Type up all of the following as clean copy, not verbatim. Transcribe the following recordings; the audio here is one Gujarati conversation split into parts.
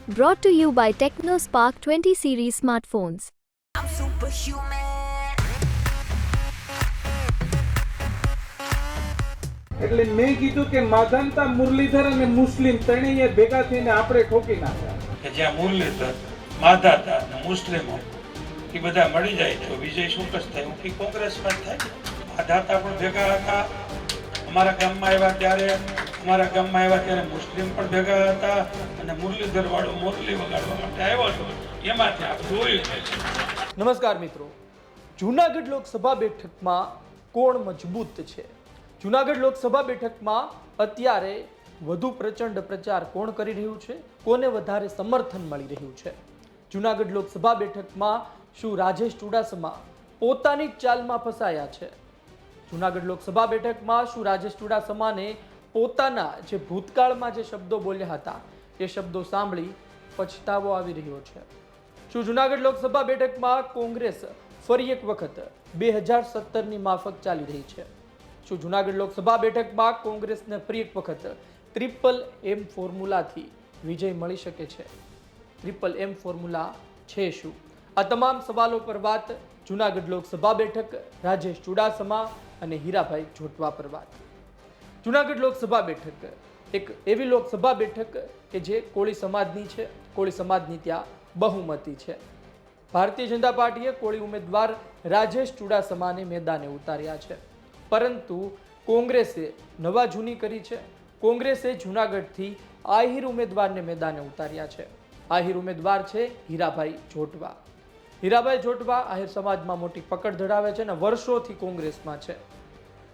Brought to you by TechnoSpark 20 series smartphones. I'm superhuman. એટલે મેં કીધું કે માધાનતા મુરલીધર અને મુસ્લિમ ત્રણેય ભેગા થઈને આપણે ઠોકી નાખ્યા કે જ્યાં મુરલીધર માધાતા અને મુસ્લિમો એ બધા મળી જાય તો વિજય શું કશ થાય હું કે કોંગ્રેસમાં જ થાય. માધાતા પણ ભેગા હતા અમારા ગામમાં આવ્યા ત્યારે મુસ્લિમ પણ ભેગા હતા અને મુરલીધર વાળો મુરલી વગાડવા માટે આવ્યો હતો એમાંથી આપ જોયું. નમસ્કાર મિત્રો, જૂનાગઢ લોકસભા બેઠકમાં કોણ મજબૂત છે? જૂનાગઢ લોકસભા બેઠકમાં અત્યારે વધુ પ્રચંડ પ્રચાર કોણ કરી રહ્યું છે? કોને વધારે સમર્થન મળી રહ્યું છે? જૂનાગઢ લોકસભા બેઠકમાં શું રાજેશ ચુડાસમા પોતાની જ ચાલમાં ફસાયા છે? જૂનાગઢ લોકસભા બેઠકમાં શું રાજેશ ચુડાસમાને પોતાના જે ભૂતકાળમાં જે શબ્દો બોલ્યા હતા એ શબ્દો સાંભળી પછતાવો આવી રહ્યો છે? શું જૂનાગઢ લોકસભા બેઠકમાં કોંગ્રેસ ફરી એક વખત 2017ની માફક ચાલી રહી છે? શું જૂનાગઢ લોકસભા બેઠકમાં કોંગ્રેસને ફરી એક વખત ટ્રિપલ એમ ફોર્મ્યુલાથી વિજય મળી શકે છે? ટ્રિપલ એમ ફોર્મ્યુલા છે શું? આ તમામ સવાલો પર વાત જૂનાગઢ લોકસભા બેઠક, રાજેશ ચુડાસમા અને હીરાભાઈ જોટવા પર વાત. જૂનાગઢ લોકસભા બેઠક એક એવી લોકસભા બેઠક કે જે કોળી સમાજની છે. કોળી સમાજની ત્યાં બહુમતી છે. ભારતીય જનતા પાર્ટીએ કોળી ઉમેદવાર રાજેશ ચુડાસમાને મેદાને ઉતાર્યા છે, પરંતુ કોંગ્રેસે નવા જૂની કરી છે. કોંગ્રેસે જૂનાગઢથી આહિર ઉમેદવારને મેદાને ઉતાર્યા છે. આહિર ઉમેદવાર છે હીરાભાઈ જોટવા. હીરાભાઈ જોટવા આહિર સમાજમાં મોટી પકડ ધરાવે છે અને વર્ષોથી કોંગ્રેસમાં છે.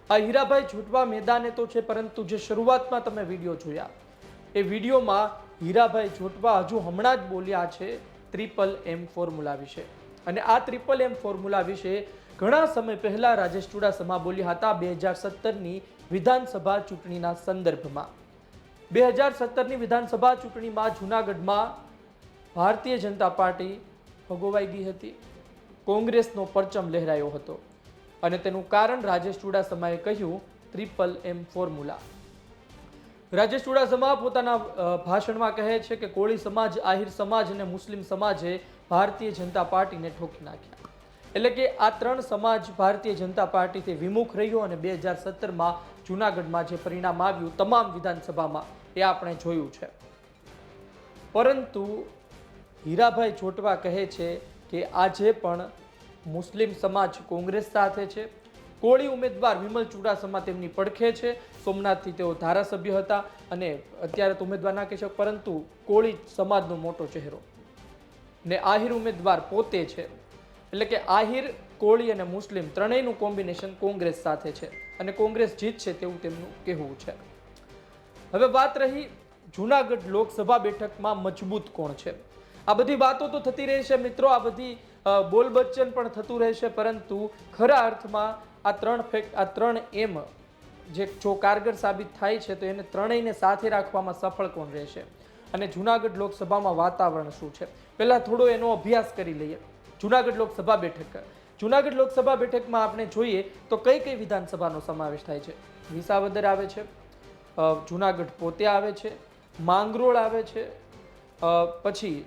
આ હીરાભાઈ જોટવા મેદાને તો છે, પરંતુ જે શરૂઆતમાં તમે વિડીયો જોયા એ વિડીયોમાં હીરાભાઈ જોટવા હજુ હમણાં જ બોલ્યા છે ટ્રિપલ એમ ફોર્મ્યુલા વિશે. અને આ ટ્રિપલ એમ ફોર્મ્યુલા વિશે ઘણા સમય પહેલા રાજેશ ચુડાસમા બોલ્યા હતા 2017ની વિધાનસભા ચૂંટણીના સંદર્ભમાં. 2017ની વિધાનસભા ચૂંટણીમાં જૂનાગઢમાં ભારતીય જનતા પાર્ટી ભગોવાઈ ગઈ હતી. કોંગ્રેસનો પરચમ લહેરાયો હતો અને તેનું કારણ રાજેશ ચુડાસમાએ કહ્યું ટ્રિપલ એમ ફોર્મ્યુલા. રાજેશ ચુડાસમા પોતાના ભાષણમાં કહે છે કે કોળી સમાજ, આહિર સમાજ અને મુસ્લિમ સમાજે ભારતીય જનતા પાર્ટીને ઠોકી નાખ્યા. એટલે કે આ ત્રણ સમાજ ભારતીય જનતા પાર્ટીથી વિમુખ રહ્યો અને 2017માં જૂનાગઢમાં જે પરિણામ આવ્યું તમામ વિધાનસભામાં એ આપણે જોયું છે. પરંતુ હીરાભાઈ જોટવા કહે છે કે આજે પણ મુસ્લિમ સમાજ કોંગ્રેસ સાથે છે. કોળી ઉમેદવાર વિમલ ચુડાસમા તેમની પડખે છે. સોમનાથથી તેઓ ધારાસભ્ય હતા અને અત્યારે તો ઉમેદવાર ના કહી શકે, પરંતુ કોળી સમાજનો મોટો ચહેરો ને આહિર ઉમેદવાર પોતે છે. એટલે કે આહિર, કોળી અને મુસ્લિમ ત્રણેયનું કોમ્બિનેશન કોંગ્રેસ સાથે છે અને કોંગ્રેસ જીતશે તેવું તેમનું કહેવું છે. હવે વાત રહી જૂનાગઢ લોકસભા બેઠકમાં મજબૂત કોણ છે. આ બધી વાતો તો થતી રહેશે મિત્રો, આ બધી બોલબચ્ચન પણ થતું રહેશે, પરંતુ ખરા અર્થમાં આ ત્રણ એમ જે જો કારગર સાબિત થાય છે તો એને ત્રણેયને સાથે રાખવામાં સફળ કોણ રહેશે અને જૂનાગઢ લોકસભામાં વાતાવરણ શું છે પહેલા થોડો એનો અભ્યાસ કરી લઈએ. જૂનાગઢ લોકસભા બેઠક, જૂનાગઢ લોકસભા બેઠકમાં આપણે જોઈએ તો કઈ કઈ વિધાનસભાનો સમાવેશ થાય છે? વિસાવદર આવે છે, જૂનાગઢ પોતે આવે છે, માંગરોળ આવે છે, પછી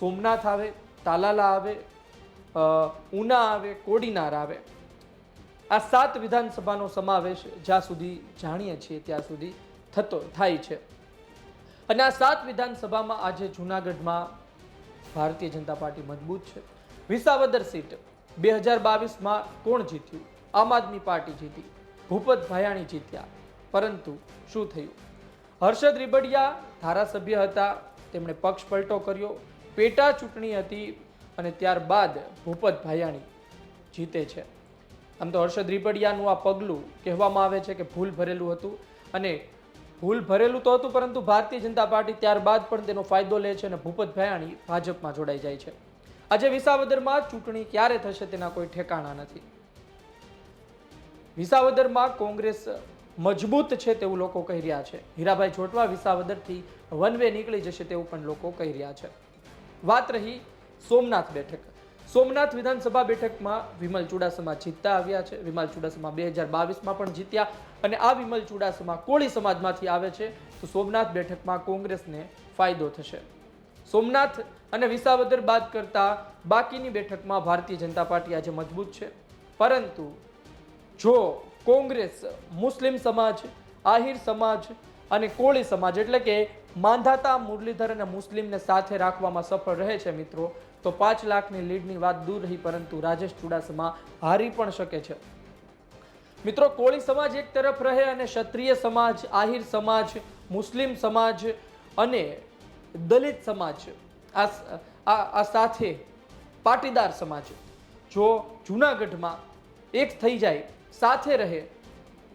સોમનાથ આવે, તાલાલા આવે, ઉના આવે, કોડીનાર આવે. આ 7 વિધાનસભાનો સમાવેશ જ્યાં સુધી જાણીએ છીએ ત્યાં સુધી થાય છે. અને આ 7 વિધાનસભામાં આજે જૂનાગઢમાં ભારતીય જનતા પાર્ટી મજબૂત છે. વિસાવદર સીટ 2022માં કોણ જીત્યું? આમ આદમી પાર્ટી જીતી, ભૂપત ભાયાણી જીત્યા. પરંતુ શું થયું? હર્ષદ રીબડિયા ધારાસભ્ય હતા, તેમણે પક્ષ પલટો કર્યો, પેટા ચૂંટણી હતી અને ત્યારબાદ ભૂપત ભાયાણી જીતે છે. આમ તો હર્ષદ રીબડિયાનું આ પગલું કહેવામાં આવે છે કે ભૂલ ભરેલું હતું અને ભૂલ ભરેલું તો હતું, પરંતુ ભારતીય જનતા પાર્ટી ત્યારબાદ પણ તેનો ફાયદો લે છે અને ભૂપત ભાયાણી ભાજપમાં જોડાઈ જાય છે. આજે વિસાવદરમાં ચૂંટણી ક્યારે થશે તેના કોઈ ઠેકાણા નથી. વિસાવદરમાં કોંગ્રેસ મજબૂત છે તેવું લોકો કહી રહ્યા છે. હીરાભાઈ જોટવા વિસાવદરથી વન વે નીકળી જશે તેવું પણ લોકો કહી રહ્યા છે. વાત રહી સોમનાથ બેઠક. સોમનાથ વિધાનસભા બેઠકમાં વિમલ ચુડાસમા જીતતા આવ્યા છે. વિમલ ચુડાસમા 2022માં પણ જીત્યા અને આ વિમલ ચુડાસમા કોળી સમાજમાંથી આવે છે તો સોમનાથ બેઠકમાં કોંગ્રેસને ફાયદો થશે. સોમનાથ અને વિસાવદર બાદ કરતા બાકીની બેઠકમાં ભારતીય જનતા પાર્ટી આજે મજબૂત છે. પરંતુ જો કોંગ્રેસ મુસ્લિમ સમાજ, આહિર સમાજ અને કોળી સમાજ એટલે કે માંધાતા, મુરલીધર અને મુસ્લિમને સાથે રાખવામાં સફળ રહે છે મિત્રો, તો 5 લાખની લીડની વાત દૂર રહી, પરંતુ રાજેશ ચુડાસમા હારી પણ શકે છે. મિત્રો, કોળી સમાજ એક તરફ રહે અને ક્ષત્રિય સમાજ, આહિર સમાજ, મુસ્લિમ સમાજ અને દલિત સમાજ આ સાથે પાટીદાર સમાજ જો જૂનાગઢમાં એક થઈ જાય, સાથે રહે,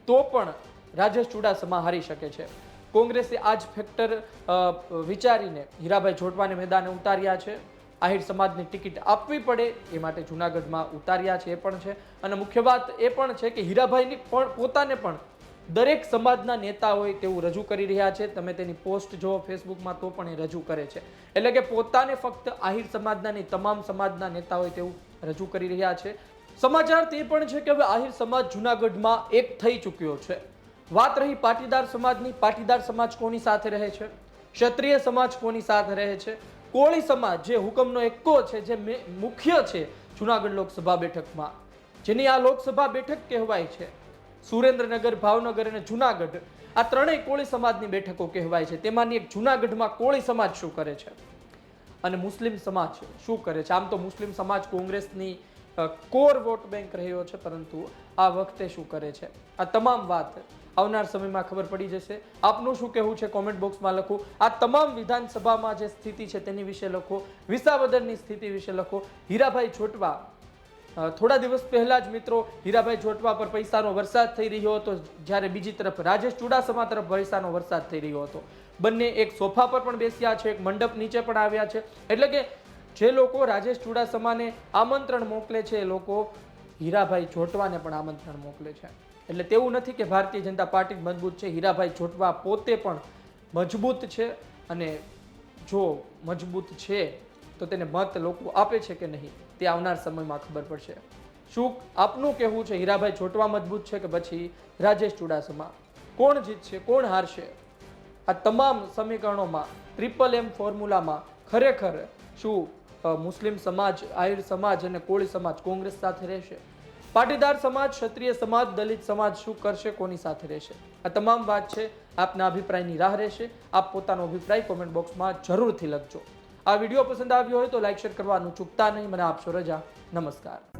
તો પણ રાજેશ ચુડાસમા હારી શકે છે. કોંગ્રેસે આ જ ફેક્ટર વિચારીને હીરાભાઈ જોટવાને મેદાને ઉતાર્યા છે. આહિર સમાજની ટિકિટ આપવી પડે એ માટે જૂનાગઢમાં ઉતાર્યા છે, એ પણ છે. અને મુખ્ય વાત એ પણ છે કે હીરાભાઈની પણ પોતાને પણ દરેક સમાજના નેતા હોય તેવું રજૂ કરી રહ્યા છે. તમે તેની પોસ્ટ જો ફેસબુકમાં તો પણ એ રજૂ કરે છે. એટલે કે પોતાને ફક્ત આહિર સમાજના નહીં, તમામ સમાજના નેતા હોય તેવું રજૂ કરી રહ્યા છે. સમાચાર તે પણ છે કે હવે આહિર સમાજ જૂનાગઢમાં એક થઈ ચૂક્યો છે. વાત રહી પાટીદાર સમાજની. પાટીદાર સમાજ કોની સાથે રહે છે? ક્ષત્રિય સમાજ કોની સાથે રહે છે? કોળી સમાજ જે હુકમનો એક્કો છે, જે મુખ્ય છે જૂનાગઢ લોકસભા બેઠકમાં, જેની આ લોકસભા બેઠક કહેવાય છે. સુરેન્દ્રનગર, ભાવનગર અને જૂનાગઢ આ ત્રણેય કોળી સમાજની બેઠકો કહેવાય છે. તેમાંની એક જૂનાગઢમાં કોળી સમાજ શું કરે છે અને મુસ્લિમ સમાજ શું કરે છે? આમ તો મુસ્લિમ સમાજ કોંગ્રેસની કોર વોટ બેંક રહ્યો છે, પરંતુ આ વખતે શું કરે છે? આ તમામ વાત આવનાર સમયમાં ખબર પડી જશે. આપનું શું કહેવું છે કોમેન્ટ બોક્સમાં લખો. આ તમામ વિધાનસભામાં જે સ્થિતિ છે તેની વિશે લખો, વિસાવદરની સ્થિતિ વિશે લખો. હીરાભાઈ જોટવા, થોડા દિવસ પહેલા જ મિત્રો હીરાભાઈ જોટવા પર પૈસાનો વરસાદ થઈ રહ્યો હતો, જ્યારે બીજી તરફ રાજેશ ચુડાસમા તરફ પૈસાનો વરસાદ થઈ રહ્યો હતો. બંને એક સોફા પર પણ બેસ્યા છે, એક મંડપ નીચે પણ આવ્યા છે. એટલે કે જે લોકો રાજેશ ચુડાસમાને આમંત્રણ મોકલે છે, એ લોકો હીરાભાઈ જોટવાને પણ આમંત્રણ મોકલે છે. એટલે તેવું નથી કે ભારતીય જનતા પાર્ટી મજબૂત છે. હીરાભાઈ જોટવા પોતે પણ મજબૂત છે, અને જો મજબૂત છે તો તેને મત લોકો આપે છે કે નહીં તે આવનાર સમયમાં ખબર પડશે. શું આપનું કહેવું છે? હીરાભાઈ જોટવા મજબૂત છે કે પછી રાજેશ ચુડાસમા? કોણ જીતશે, કોણ હારશે? આ તમામ સમીકરણોમાં, MMM ફોર્મ્યુલામાં ખરેખર શું મુસ્લિમ સમાજ, આહિર સમાજ અને કોળી સમાજ કોંગ્રેસ સાથે રહેશે? પાટીદાર સમાજ, ક્ષત્રિય સમાજ, દલિત સમાજ શું કરશે, કોની સાથે રહેશે? આ તમામ વાત છે. આપના અભિપ્રાયની રાહ રહેશે. આપ પોતાનો અભિપ્રાય કોમેન્ટ બોક્સમાં જરૂરથી લખજો. આ વિડીયો પસંદ આવ્યો હોય તો લાઈક, શેર કરવાનું ચૂકતા નહીં. મને આપશો રજા. નમસ્કાર.